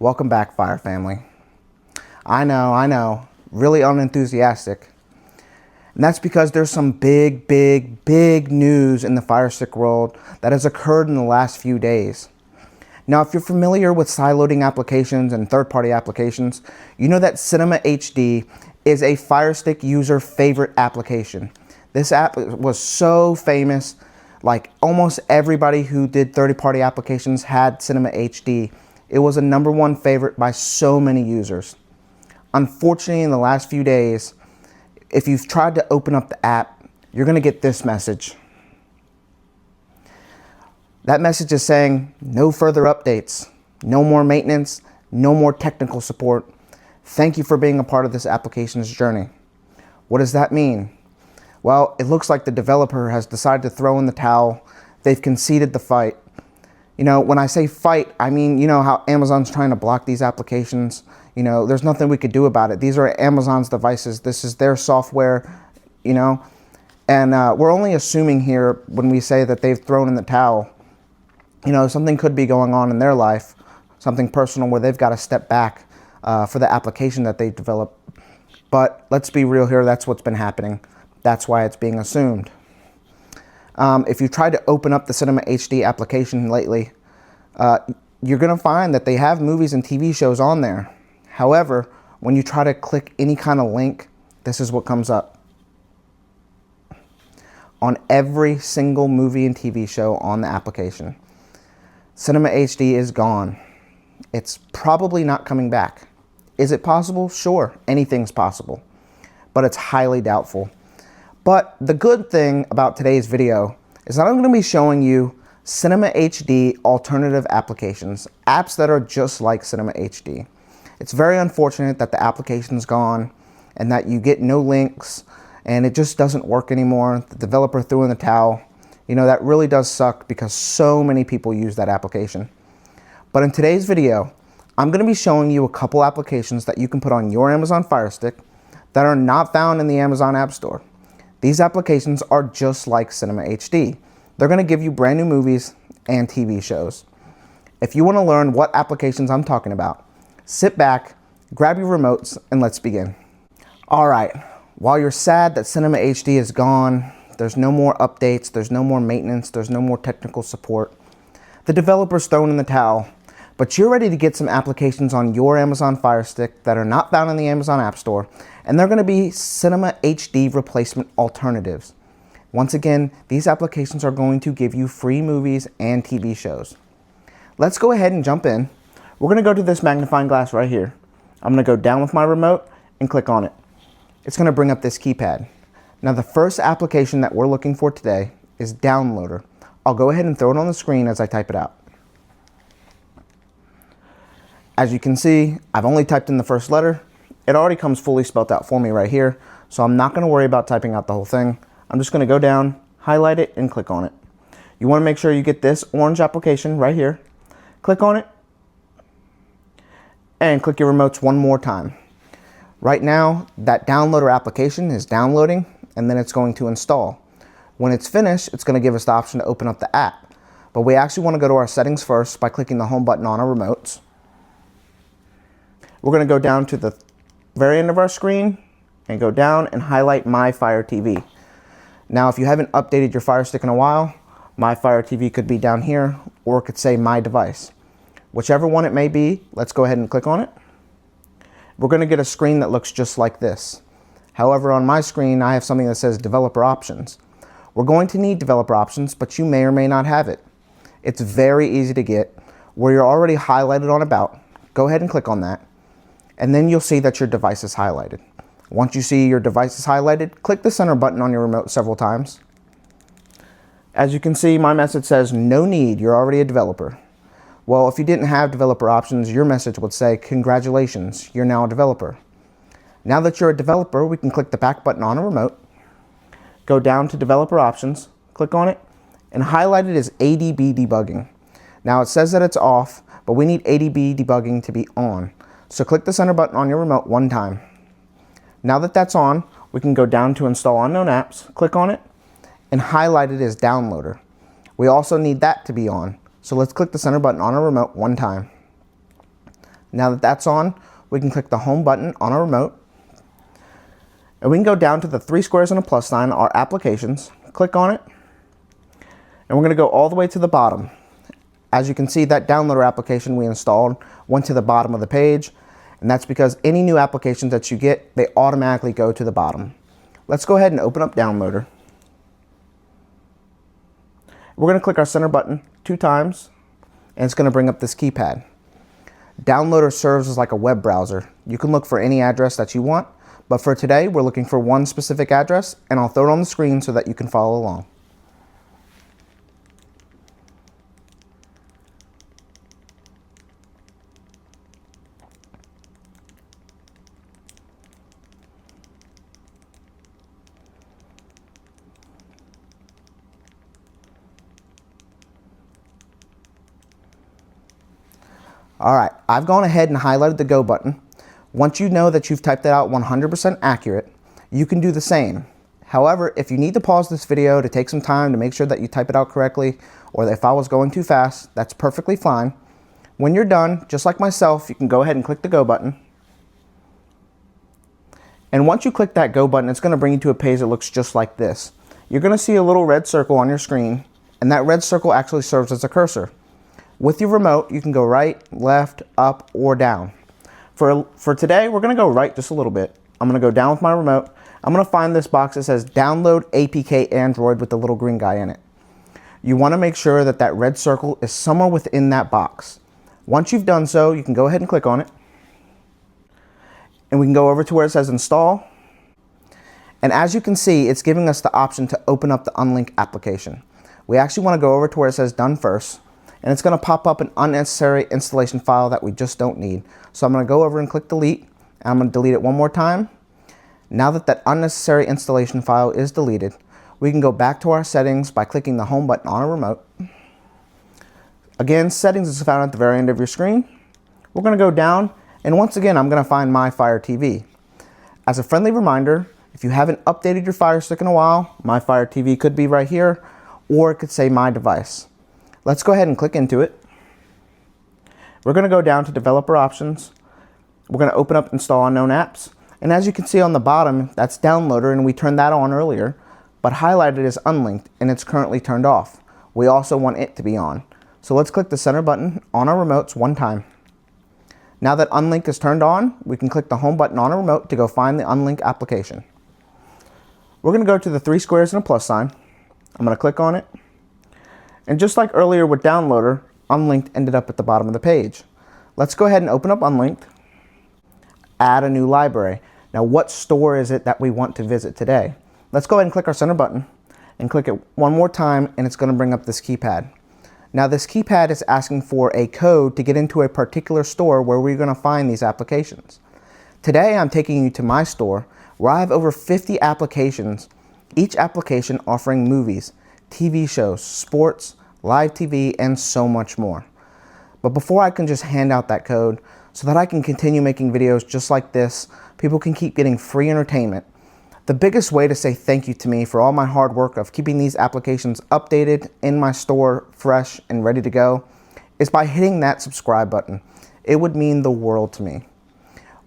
Welcome back, Fire family. I know, really unenthusiastic. And that's because there's some big news in the Firestick world that has occurred in the last few days. Now, if you're familiar with sideloading applications and third-party applications, you know that Cinema HD is a Firestick user favorite application. This app was so famous, like almost everybody who did third-party applications had Cinema HD. It was a #1 favorite by so many users. Unfortunately, in the last few days, if you've tried to open up the app, you're going to get this message. That message is saying, no further updates, no more maintenance, no more technical support. Thank you for being a part of this application's journey. What does that mean? Well, it looks like the developer has decided to throw in the towel. They've conceded the fight. You know, when I say fight, I mean, you know how Amazon's trying to block these applications? You know, there's nothing we could do about it. These are Amazon's devices. This is their software, you know? And we're only assuming here when we say that they've thrown in the towel. You know, something could be going on in their life, something personal where they've got to step back for the application that they've developed. But let's be real here, that's what's been happening. That's why it's being assumed. If you tried to open up the Cinema HD application lately, you're going to find that they have movies and TV shows on there. However, when you try to click any kind of link, this is what comes up. On every single movie and TV show on the application, Cinema HD is gone. It's probably not coming back. Is it possible? Sure, anything's possible, but it's highly doubtful. But the good thing about today's video is that I'm going to be showing you Cinema HD alternative applications, apps that are just like Cinema HD. It's very unfortunate that the application's gone and that you get no links and it just doesn't work anymore. The developer threw in the towel. You know, that really does suck because so many people use that application. But in today's video, I'm going to be showing you a couple applications that you can put on your Amazon Fire Stick that are not found in the Amazon App Store. These applications are just like Cinema HD. They're going to give you brand new movies and TV shows. If you want to learn what applications I'm talking about, sit back, grab your remotes, and let's begin. All right, while you're sad that Cinema HD is gone, there's no more updates, there's no more maintenance, there's no more technical support, the developer's thrown in the towel, but you're ready to get some applications on your Amazon Fire Stick that are not found in the Amazon App Store, and they're going to be Cinema HD replacement alternatives. Once again, these applications are going to give you free movies and TV shows. Let's go ahead and jump in. We're going to go to this magnifying glass right here. I'm going to go down with my remote and click on it. It's going to bring up this keypad. Now the first application that we're looking for today is Downloader. I'll go ahead and throw it on the screen as I type it out. As you can see, I've only typed in the first letter. It already comes fully spelled out for me right here, so I'm not going to worry about typing out the whole thing. I'm just going to go down, highlight it, and click on it. You want to make sure you get this orange application right here. Click on it, and click your remotes one more time. Right now, that Downloader application is downloading, and then it's going to install. When it's finished, it's going to give us the option to open up the app. But we actually want to go to our settings first by clicking the home button on our remotes. We're going to go down to the very end of our screen and go down and highlight My Fire TV. Now, if you haven't updated your Fire Stick in a while, My Fire TV could be down here, or it could say My Device. Whichever one it may be, let's go ahead and click on it. We're going to get a screen that looks just like this. However, on my screen, I have something that says Developer Options. We're going to need Developer Options, but you may or may not have it. It's very easy to get. Where you're already highlighted on About, go ahead and click on that. And then you'll see that your device is highlighted. Once you see your device is highlighted, click the center button on your remote several times. As you can see, my message says, no need, you're already a developer. Well, if you didn't have developer options, your message would say, congratulations, you're now a developer. Now that you're a developer, we can click the back button on a remote, go down to developer options, click on it, and highlight it as ADB debugging. Now it says that it's off, but we need ADB debugging to be on. So click the center button on your remote one time. Now that that's on, we can go down to Install Unknown Apps, click on it, and highlight it as Downloader. We also need that to be on. So let's click the center button on our remote one time. Now that that's on, we can click the home button on our remote. And we can go down to the 3 squares and a plus sign, our applications, click on it. And we're gonna go all the way to the bottom. As you can see, that downloader application we installed went to the bottom of the page. And that's because any new applications that you get, they automatically go to the bottom. Let's go ahead and open up Downloader. We're going to click our center button 2 times, and it's going to bring up this keypad. Downloader serves as like a web browser. You can look for any address that you want, but for today, we're looking for one specific address, and I'll throw it on the screen so that you can follow along. All right, I've gone ahead and highlighted the go button. Once you know that you've typed it out 100% accurate, you can do the same. However, if you need to pause this video to take some time to make sure that you type it out correctly, or if I was going too fast, that's perfectly fine. When you're done, just like myself, you can go ahead and click the go button. And once you click that go button, it's going to bring you to a page that looks just like this. You're going to see a little red circle on your screen, and that red circle actually serves as a cursor. With your remote, you can go right, left, up, or down. For today, we're going to go right just a little bit. I'm going to go down with my remote. I'm going to find this box that says Download APK Android with the little green guy in it. You want to make sure that that red circle is somewhere within that box. Once you've done so, you can go ahead and click on it. And we can go over to where it says Install. And as you can see, it's giving us the option to open up the Unlinked application. We actually want to go over to where it says Done first. And it's going to pop up an unnecessary installation file that we just don't need. So I'm going to go over and click delete, and I'm going to delete it one more time. Now that that unnecessary installation file is deleted, we can go back to our settings by clicking the home button on our remote. Again, settings is found at the very end of your screen. We're going to go down, and once again, I'm going to find My Fire TV. As a friendly reminder, if you haven't updated your Fire Stick in a while, My Fire TV could be right here, or it could say My Device. Let's go ahead and click into it. We're going to go down to Developer Options. We're going to open up Install Unknown Apps. And as you can see on the bottom, that's Downloader, and we turned that on earlier, but highlighted as Unlinked, and it's currently turned off. We also want it to be on. So let's click the center button on our remotes 1 time. Now that Unlinked is turned on, we can click the home button on our remote to go find the Unlinked application. We're going to go to the 3 squares and a plus sign. I'm going to click on it. And just like earlier with Downloader, Unlinked ended up at the bottom of the page. Let's go ahead and open up Unlinked. Add a new library. Now, what store is it that we want to visit today? Let's go ahead and click our center button and click it one more time, and it's going to bring up this keypad. Now, this keypad is asking for a code to get into a particular store where we're going to find these applications. Today, I'm taking you to my store where I have over 50 applications, each application offering movies, TV shows, sports, live TV, and so much more. But before I can just hand out that code so that I can continue making videos just like this, people can keep getting free entertainment, the biggest way to say thank you to me for all my hard work of keeping these applications updated in my store, fresh and ready to go, is by hitting that subscribe button. It would mean the world to me.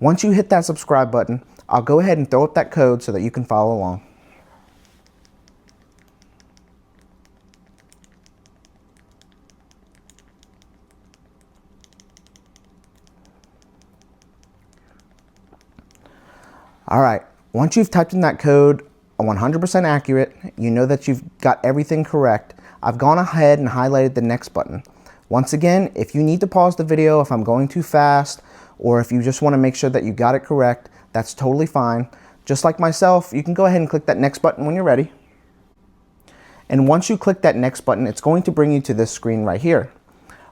Once you hit that subscribe button, I'll go ahead and throw up that code so that you can follow along. All right, once you've typed in that code 100% accurate, you know that you've got everything correct. I've gone ahead and highlighted the next button. Once again, if you need to pause the video if I'm going too fast, or if you just want to make sure that you got it correct, that's totally fine. Just like myself, you can go ahead and click that next button when you're ready. And once you click that next button, it's going to bring you to this screen right here.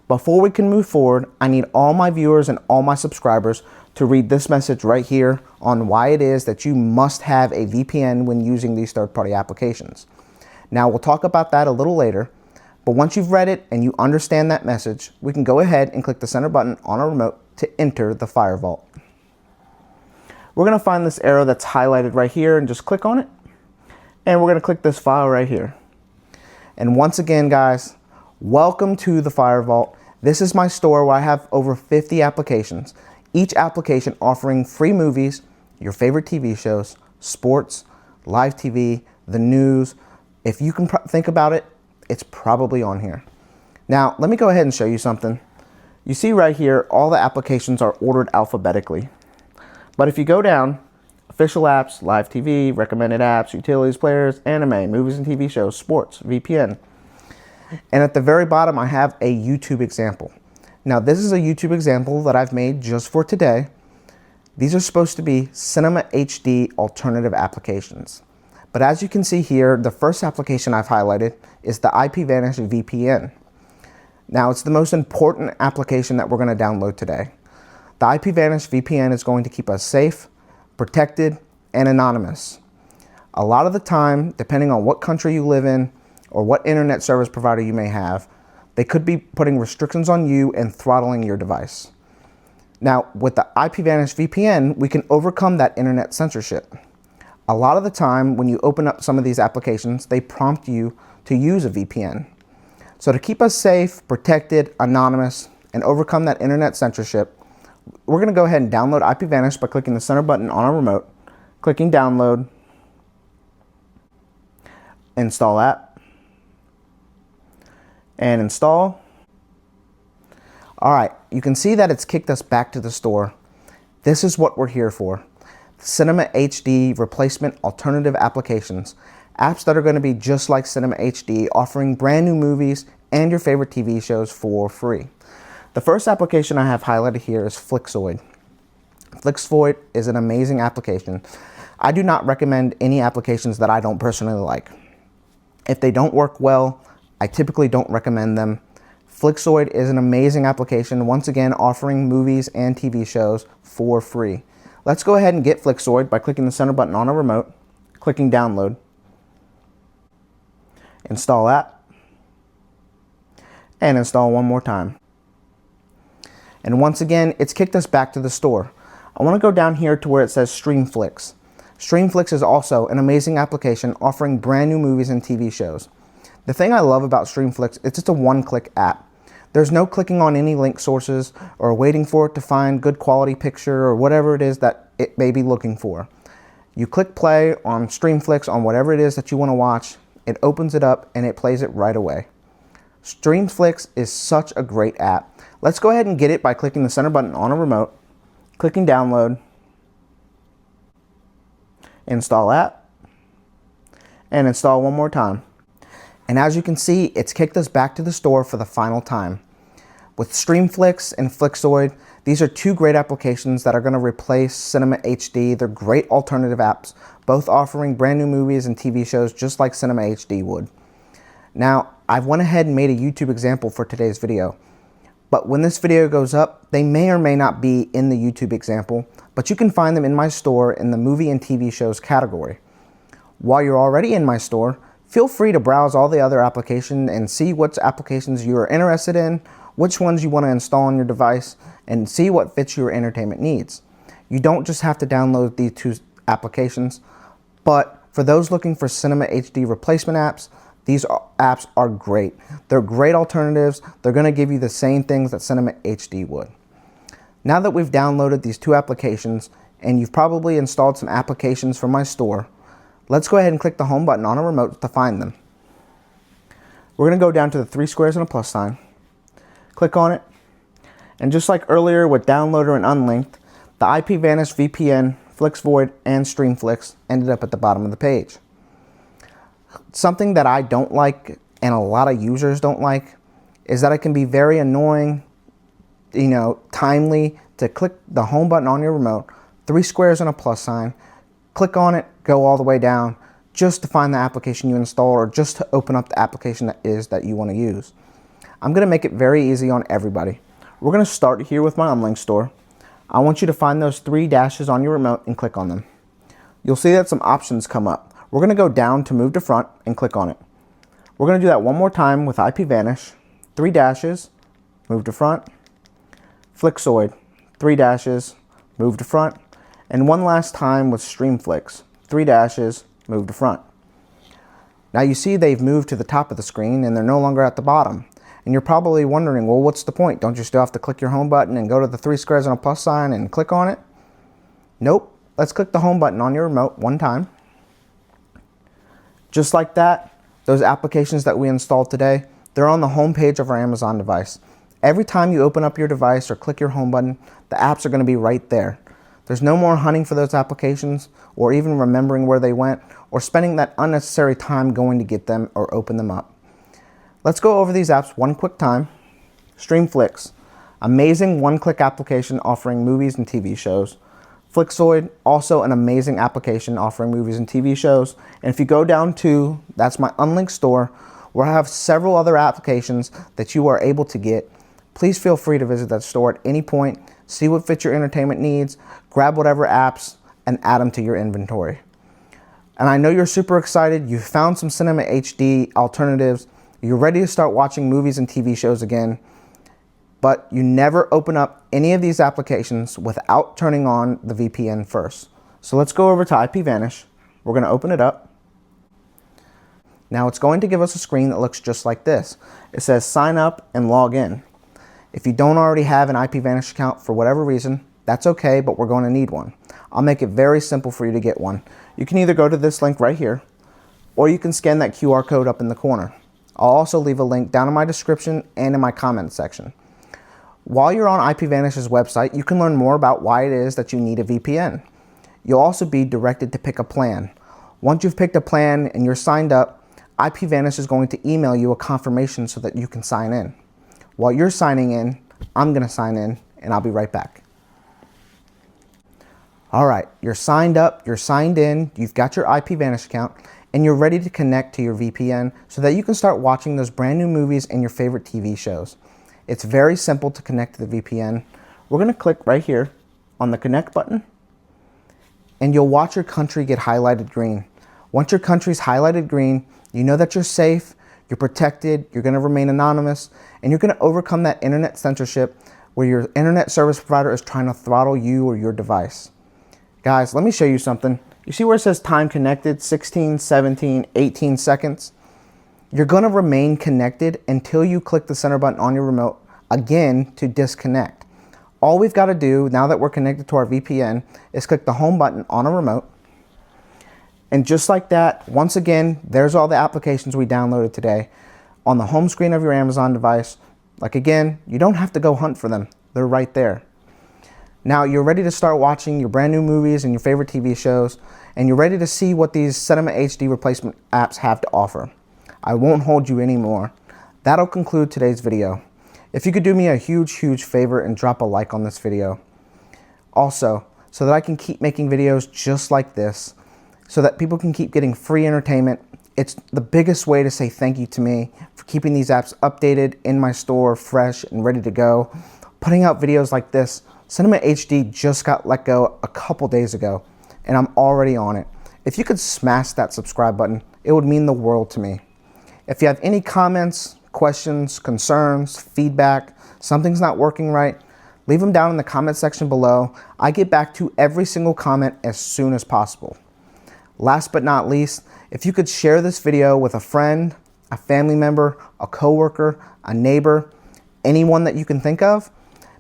Before we can move forward, I need all my viewers and all my subscribers to read this message right here on why it is that you must have a VPN when using these third-party applications. Now, we'll talk about that a little later, but once you've read it and you understand that message, we can go ahead and click the center button on our remote to enter the Fire Vault. We're going to find this arrow that's highlighted right here and just click on it, and we're going to click this file right here. And once again, guys, welcome to the Fire Vault. This is my store where I have over 50 applications, each application offering free movies, your favorite TV shows, sports, live TV, the news. If you can think about it, it's probably on here. Now, let me go ahead and show you something. You see right here, all the applications are ordered alphabetically. But if you go down, official apps, live TV, recommended apps, utilities, players, anime, movies and TV shows, sports, VPN. And at the very bottom, I have a YouTube example. Now, this is a YouTube example that I've made just for today. These are supposed to be Cinema HD alternative applications. But as you can see here, the first application I've highlighted is the IPVanish VPN. Now, it's the most important application that we're going to download today. The IPVanish VPN is going to keep us safe, protected, and anonymous. A lot of the time, depending on what country you live in or what internet service provider you may have, they could be putting restrictions on you and throttling your device. Now, with the IPVanish VPN, we can overcome that internet censorship. A lot of the time, when you open up some of these applications, they prompt you to use a VPN. So to keep us safe, protected, anonymous, and overcome that internet censorship, we're going to go ahead and download IPVanish by clicking the center button on our remote, clicking download, install app, and install. All right, you can see that it's kicked us back to the store. This is what we're here for. Cinema HD replacement alternative applications. Apps that are going to be just like Cinema HD, offering brand new movies and your favorite TV shows for free. The first application I have highlighted here is Flixoid. Flixoid is an amazing application. I do not recommend any applications that I don't personally like. If they don't work well, I typically don't recommend them. Flixoid is an amazing application, once again offering movies and TV shows for free. Let's go ahead and get Flixoid by clicking the center button on our remote, clicking download, install app, and install one more time. And once again, it's kicked us back to the store. I want to go down here to where it says Streamflix. Streamflix is also an amazing application offering brand new movies and TV shows. The thing I love about Streamflix, it's just a one-click app. There's no clicking on any link sources or waiting for it to find good quality picture or whatever it is that it may be looking for. You click play on Streamflix on whatever it is that you want to watch, it opens it up and it plays it right away. Streamflix is such a great app. Let's go ahead and get it by clicking the center button on a remote, clicking download, install app, and install one more time. And as you can see, it's kicked us back to the store for the final time. With Streamflix and Flixoid, these are two great applications that are going to replace Cinema HD. They're great alternative apps, both offering brand new movies and TV shows just like Cinema HD would. Now, I've went ahead and made a YouTube example for today's video. But when this video goes up, they may or may not be in the YouTube example, but you can find them in my store in the movie and TV shows category. While you're already in my store, feel free to browse all the other applications and see what applications you are interested in, which ones you want to install on your device, and see what fits your entertainment needs. You don't just have to download these two applications, but for those looking for Cinema HD replacement apps, these apps are great. They're great alternatives. They're going to give you the same things that Cinema HD would. Now that we've downloaded these two applications, and you've probably installed some applications from my store, let's go ahead and click the home button on a remote to find them. We're going to go down to the three squares and a plus sign, click on it, and just like earlier with Downloader and Unlinked, the IPVanish VPN, Flixoid, and Streamflix ended up at the bottom of the page. Something that I don't like and a lot of users don't like is that it can be very annoying, timely to click the home button on your remote, three squares and a plus sign, click on it, go all the way down just to find the application you install or just to open up the application that you want to use. I'm going to make it very easy on everybody. We're going to start here with my Unlinked store. I want you to find those three dashes on your remote and click on them. You'll see that some options come up. We're going to go down to move to front and click on it. We're going to do that one more time with IPVanish, three dashes, move to front, Flixoid, three dashes, move to front, and one last time with Streamflix, three dashes, move to front. Now you see they've moved to the top of the screen and they're no longer at the bottom. And you're probably wondering, well, what's the point? Don't you still have to click your home button and go to the 3 squares and a plus sign and click on it? Nope. Let's click the home button on your remote one time. Just like that, those applications that we installed today, they're on the home page of our Amazon device. Every time you open up your device or click your home button, the apps are going to be right there. There's no more hunting for those applications or even remembering where they went or spending that unnecessary time going to get them or open them up. Let's go over these apps one quick time. Streamflix, amazing one-click application offering movies and TV shows. Flixoid, also an amazing application offering movies and TV shows. And if you go down to, that's my Unlinked store, where I have several other applications that you are able to get. Please feel free to visit that store at any point, see what fits your entertainment needs, grab whatever apps, and add them to your inventory. And I know you're super excited. You found some Cinema HD alternatives. You're ready to start watching movies and TV shows again, but you never open up any of these applications without turning on the VPN first. So let's go over to IPVanish. We're going to open it up. Now it's going to give us a screen that looks just like this. It says sign up and log in. If you don't already have an IPVanish account for whatever reason, that's okay, but we're going to need one. I'll make it very simple for you to get one. You can either go to this link right here, or you can scan that QR code up in the corner. I'll also leave a link down in my description and in my comments section. While you're on IPVanish's website, you can learn more about why it is that you need a VPN. You'll also be directed to pick a plan. Once you've picked a plan and you're signed up, IPVanish is going to email you a confirmation so that you can sign in. While you're signing in, I'm going to sign in, and I'll be right back. All right, you're signed up, you're signed in, you've got your IPVanish account, and you're ready to connect to your VPN so that you can start watching those brand new movies and your favorite TV shows. It's very simple to connect to the VPN. We're going to click right here on the connect button, and you'll watch your country get highlighted green. Once your country's highlighted green, you know that you're safe, you're protected, you're going to remain anonymous, and you're going to overcome that internet censorship where your internet service provider is trying to throttle you or your device. Guys, let me show you something. You see where it says time connected, 16, 17, 18 seconds? You're going to remain connected until you click the center button on your remote again to disconnect. All we've got to do now that we're connected to our VPN is click the home button on a remote. And just like that, once again, there's all the applications we downloaded today on the home screen of your Amazon device. Like again, you don't have to go hunt for them. They're right there. Now you're ready to start watching your brand new movies and your favorite TV shows, and you're ready to see what these Cinema HD replacement apps have to offer. I won't hold you anymore. That'll conclude today's video. If you could do me a huge favor and drop a like on this video. Also, so that I can keep making videos just like this, so that people can keep getting free entertainment. It's the biggest way to say thank you to me for keeping these apps updated in my store, fresh and ready to go. Putting out videos like this. Cinema HD just got let go a couple days ago, and I'm already on it. If you could smash that subscribe button, it would mean the world to me. If you have any comments, questions, concerns, feedback, something's not working right, leave them down in the comment section below. I get back to every single comment as soon as possible. Last but not least, if you could share this video with a friend, a family member, a coworker, a neighbor, anyone that you can think of.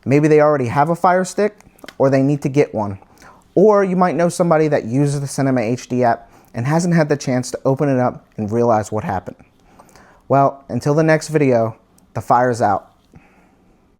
Maybe they already have a Fire Stick or they need to get one. Or you might know somebody that uses the Cinema HD app and hasn't had the chance to open it up and realize what happened. Well, until the next video, the fire's out.